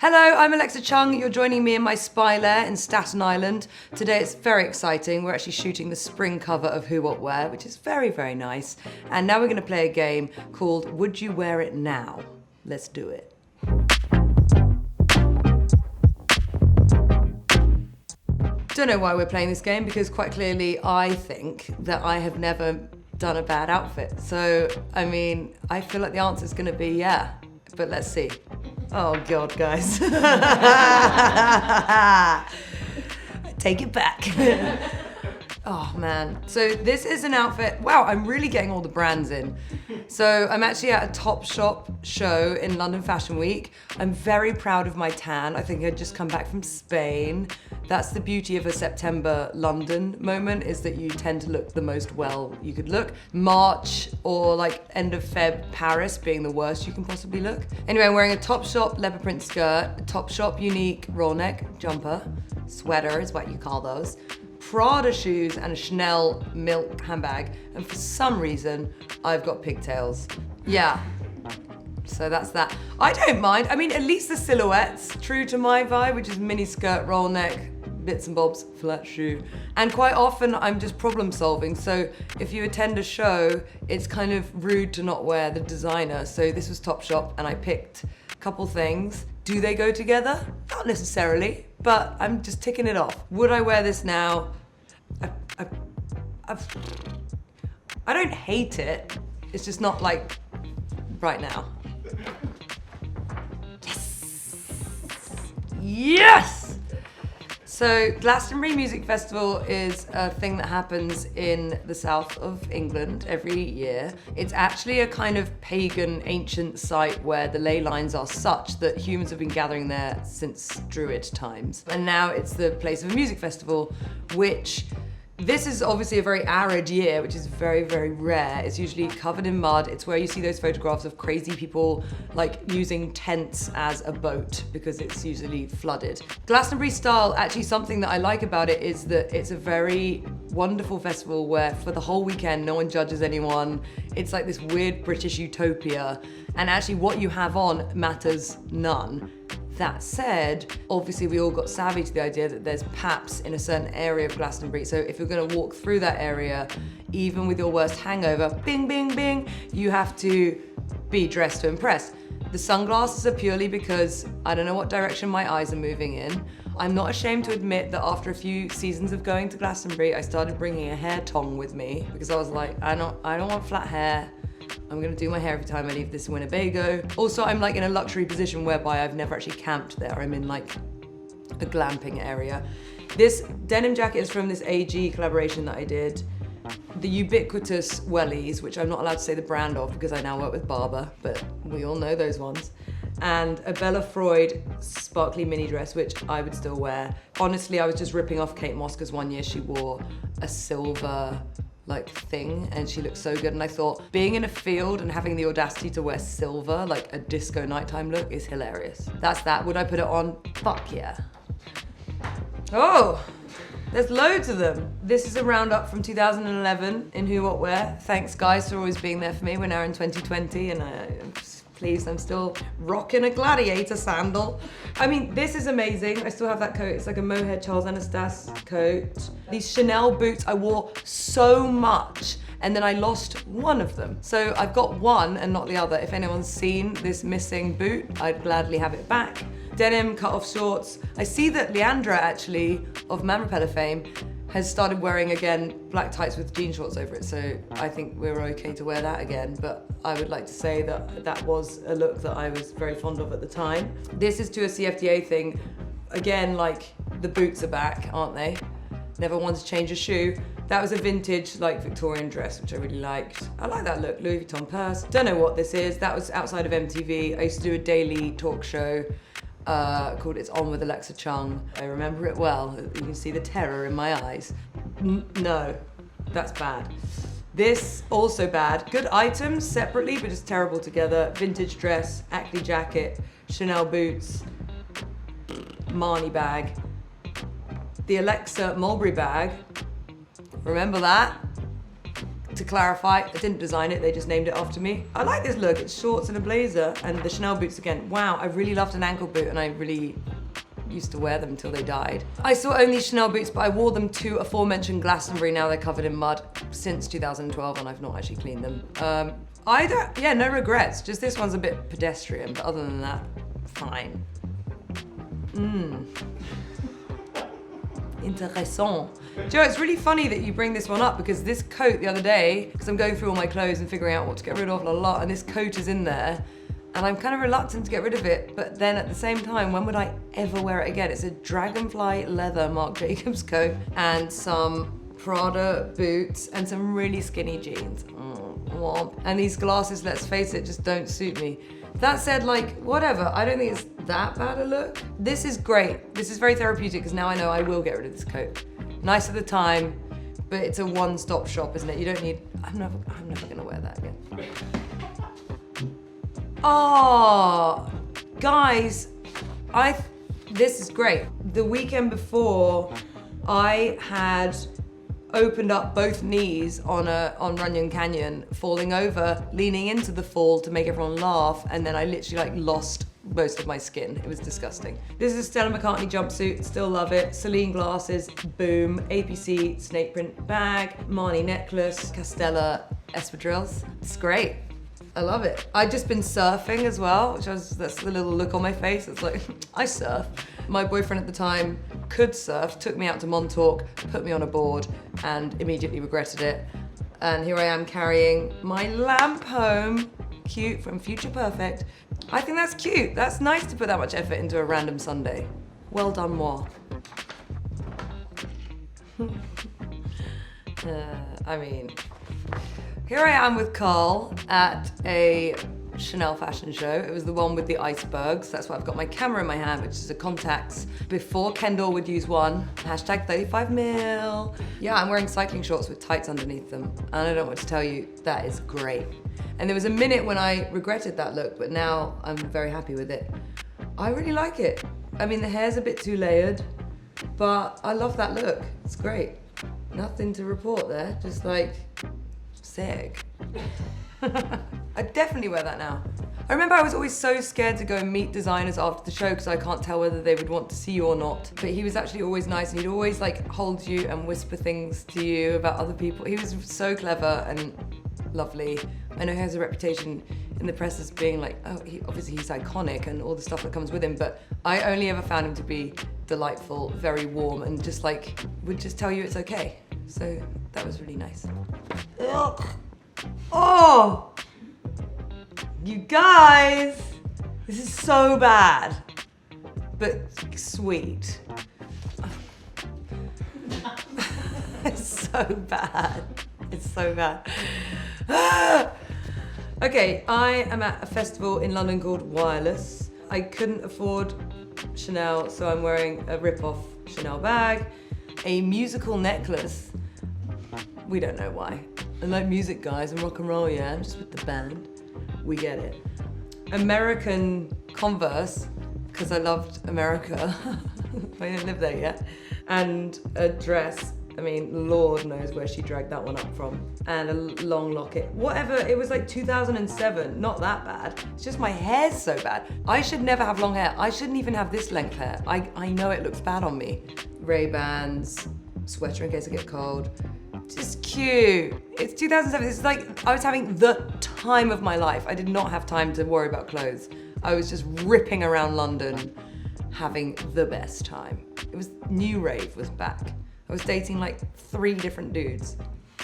Hello, I'm Alexa Chung. You're joining me in my spy lair in Staten Island. Today it's very exciting. We're actually shooting the spring cover of Who What Wear, which is very, very nice. And now we're going to play a game called Would You Wear It Now? Let's do it. Don't know why we're playing this game, because quite clearly I think that I have never done a bad outfit. So, I mean, I feel like the answer is going to be yeah, but let's see. Oh God, guys. Take it back. Oh man. So this is an outfit. Wow, I'm really getting all the brands in. So I'm actually at a Topshop show in London Fashion Week. I'm very proud of my tan. I think I'd just come back from Spain. That's the beauty of a September London moment, is that you tend to look the most well you could look. March or like end of Feb Paris being the worst you can possibly look. Anyway, I'm wearing a Topshop leopard print skirt, a Topshop unique roll neck jumper, sweater is what you call those, Prada shoes and a Chanel milk handbag. And for some reason, I've got pigtails. Yeah. So that's that. I don't mind. I mean, at least the silhouette's true to my vibe, which is mini skirt, roll neck, bits and bobs, flat shoe. And quite often I'm just problem solving. So if you attend a show, it's kind of rude to not wear the designer. So this was Topshop and I picked a couple things. Do they go together? Not necessarily, but I'm just ticking it off. Would I wear this now? I don't hate it. It's just not like right now. Yes! So Glastonbury Music Festival is a thing that happens in the south of England every year. It's actually a kind of pagan ancient site where the ley lines are such that humans have been gathering there since Druid times. And now it's the place of a music festival, which this is obviously a very arid year, which is very, very rare. It's usually covered in mud. It's where you see those photographs of crazy people like using tents as a boat because it's usually flooded. Glastonbury style, actually something that I like about it is that it's a very wonderful festival where for the whole weekend, no one judges anyone. It's like this weird British utopia. And actually what you have on matters none. That said, obviously we all got savvy to the idea that there's paps in a certain area of Glastonbury. So if you're gonna walk through that area, even with your worst hangover, bing, bing, bing, you have to be dressed to impress. The sunglasses are purely because I don't know what direction my eyes are moving in. I'm not ashamed to admit that after a few seasons of going to Glastonbury, I started bringing a hair tong with me because I was like, I don't want flat hair. I'm gonna do my hair every time I leave this Winnebago. Also, I'm like in a luxury position whereby I've never actually camped there. I'm in like a glamping area. This denim jacket is from this AG collaboration that I did. The ubiquitous wellies, which I'm not allowed to say the brand of because I now work with Barber, but we all know those ones. And a Bella Freud sparkly mini dress, which I would still wear. Honestly, I was just ripping off Kate Moss because one year she wore a silver like thing and she looked so good, and I thought being in a field and having the audacity to wear silver, like a disco nighttime look, is hilarious. That's that. Would I put it on? Fuck yeah. Oh, there's loads of them. This is a roundup from 2011 in Who What Wear. Thanks guys for always being there for me. We're now in 2020 and I'm pleased I'm still rocking a gladiator sandal. I mean, this is amazing. I still have that coat. It's like a mohair Charles Anastas coat. These Chanel boots I wore so much and then I lost one of them. So I've got one and not the other. If anyone's seen this missing boot, I'd gladly have it back. Denim cut-off shorts. I see that Leandra actually, of Man Repeller fame, has started wearing again black tights with jean shorts over it, so I think we're okay to wear that again, but I would like to say that that was a look that I was very fond of at the time. This is to a CFDA thing. Again, like, the boots are back, aren't they? Never wanted to change a shoe. That was a vintage, like, Victorian dress, which I really liked. I like that look, Louis Vuitton purse. Don't know what this is. That was outside of MTV. I used to do a daily talk show called It's On with Alexa Chung. I remember it well. You can see the terror in my eyes. No, that's bad. This, also bad. Good items separately, but just terrible together. Vintage dress, Acne jacket, Chanel boots, Marni bag. The Alexa Mulberry bag. Remember that? to clarify, I didn't design it, they just named it after me. I like this look, it's shorts and a blazer, and the Chanel boots again. Wow, I really loved an ankle boot, and I really used to wear them until they died. I still own these Chanel boots, but I wore them to aforementioned Glastonbury. Now they're covered in mud since 2012, and I've not actually cleaned them. No regrets. Just this one's a bit pedestrian, but other than that, fine. Intéressant. Joe, it's really funny that you bring this one up, because this coat the other day, because I'm going through all my clothes and figuring out what to get rid of and this coat is in there, and I'm kind of reluctant to get rid of it, but then at the same time, when would I ever wear it again? It's a dragonfly leather Marc Jacobs coat and some Prada boots and some really skinny jeans. And these glasses, let's face it, just don't suit me. That said, like, whatever, I don't think it's that bad a look. This is great. This is very therapeutic, because now I know I will get rid of this coat. Nice at the time, but it's a one-stop shop, isn't it? You don't need, I'm never gonna wear that again. Oh, guys, this is great. The weekend before, I had opened up both knees on Runyon Canyon, falling over, leaning into the fall to make everyone laugh, and then I literally like lost most of my skin. It was disgusting. This is a Stella McCartney jumpsuit, still love it. Celine glasses, boom. APC snake print bag, Marni necklace, Castella espadrilles. It's great. I love it. I've just been surfing as well, that's the little look on my face. It's like, I surf. My boyfriend at the time could surf, took me out to Montauk, put me on a board, and immediately regretted it. And here I am carrying my lamp home, cute, from Future Perfect. I think that's cute. That's nice to put that much effort into a random Sunday. Well done, moi. Here I am with Carl at a Chanel fashion show. It was the one with the icebergs. That's why I've got my camera in my hand, which is a Contax. Before Kendall would use one. Hashtag 35ml. Yeah, I'm wearing cycling shorts with tights underneath them. And I don't want to tell you, that is great. And there was a minute when I regretted that look, but now I'm very happy with it. I really like it. I mean, the hair's a bit too layered, but I love that look. It's great. Nothing to report there, just like, sick. I'd definitely wear that now. I remember I was always so scared to go and meet designers after the show because I can't tell whether they would want to see you or not. But he was actually always nice, and he'd always like hold you and whisper things to you about other people. He was so clever and lovely. I know he has a reputation in the press as being like, oh, obviously he's iconic and all the stuff that comes with him, but I only ever found him to be delightful, very warm, and just like, would just tell you it's okay. So that was really nice. Ugh. Oh! You guys! This is so bad, but sweet. It's so bad. It's so bad. Okay, I am at a festival in London called Wireless. I couldn't afford Chanel, so I'm wearing a rip-off Chanel bag, a musical necklace. We don't know why. I like music, guys, and rock and roll, yeah? I'm just with the band. We get it. American Converse, because I loved America. I didn't live there yet. And a dress. I mean, Lord knows where she dragged that one up from. And a long locket. Whatever, it was like 2007, not that bad. It's just my hair's so bad. I should never have long hair. I shouldn't even have this length hair. I know it looks bad on me. Ray-Bans, sweater in case I get cold. Just cute. It's 2007, this is like, I was having the time of my life. I did not have time to worry about clothes. I was just ripping around London, having the best time. It was, New Rave was back. I was dating like 3 different dudes.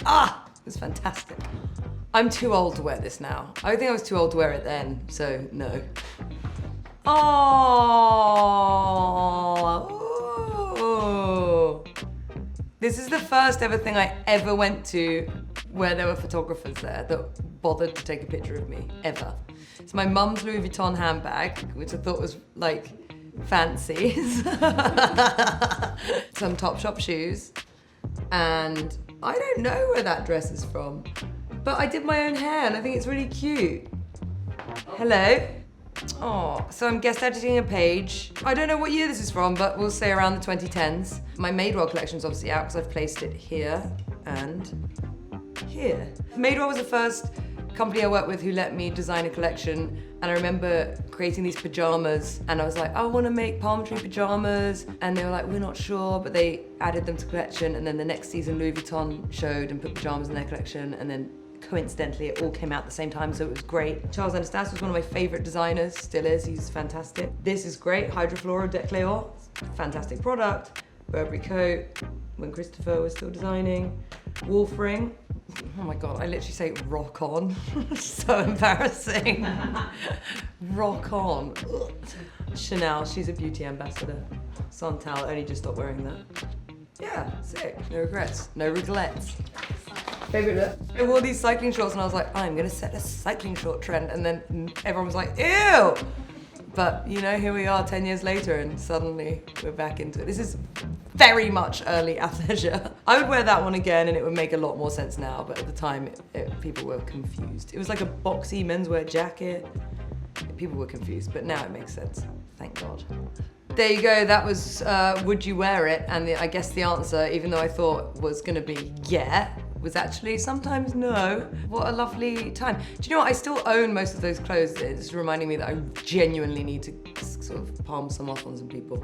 Ah, it was fantastic. I'm too old to wear this now. I think I was too old to wear it then, so no. Oh. This is the first ever thing I ever went to where there were photographers there that bothered to take a picture of me, ever. It's my mum's Louis Vuitton handbag, which I thought was like fancy. Some Topshop shoes, and I don't know where that dress is from, but I did my own hair and I think it's really cute. Hello. Oh, so I'm guest editing a page. I don't know what year this is from, but we'll say around the 2010s. My Madewell collection's obviously out because I've placed it here and here. Madewell was the first company I worked with who let me design a collection, and I remember creating these pajamas, and I was like, I want to make palm tree pajamas, and they were like, we're not sure, but they added them to collection, and then the next season Louis Vuitton showed and put pajamas in their collection, and then coincidentally it all came out at the same time, so it was great. Charles Anastas was one of my favorite designers, still is, he's fantastic. This is great, Hydroflora de Cléo, fantastic product. Burberry coat, when Christopher was still designing. Wolf ring, oh my God, I literally say rock on. So embarrassing. Rock on. Ugh. Chanel, she's a beauty ambassador. Santal, only just stopped wearing that. Yeah, sick, no regrets, no regrets. Favorite look? I wore these cycling shorts and I was like, I'm gonna set a cycling short trend, and then everyone was like, ew! But you know, here we are 10 years later and suddenly we're back into it. This is very much early athleisure. I would wear that one again and it would make a lot more sense now, but at the time people were confused. It was like a boxy menswear jacket. People were confused, but now it makes sense, thank God. There you go, that was would you wear it? And I guess the answer, even though I thought was gonna be yeah, was actually sometimes no. What a lovely time. Do you know what, I still own most of those clothes. It's reminding me that I genuinely need to sort of palm some off on some people.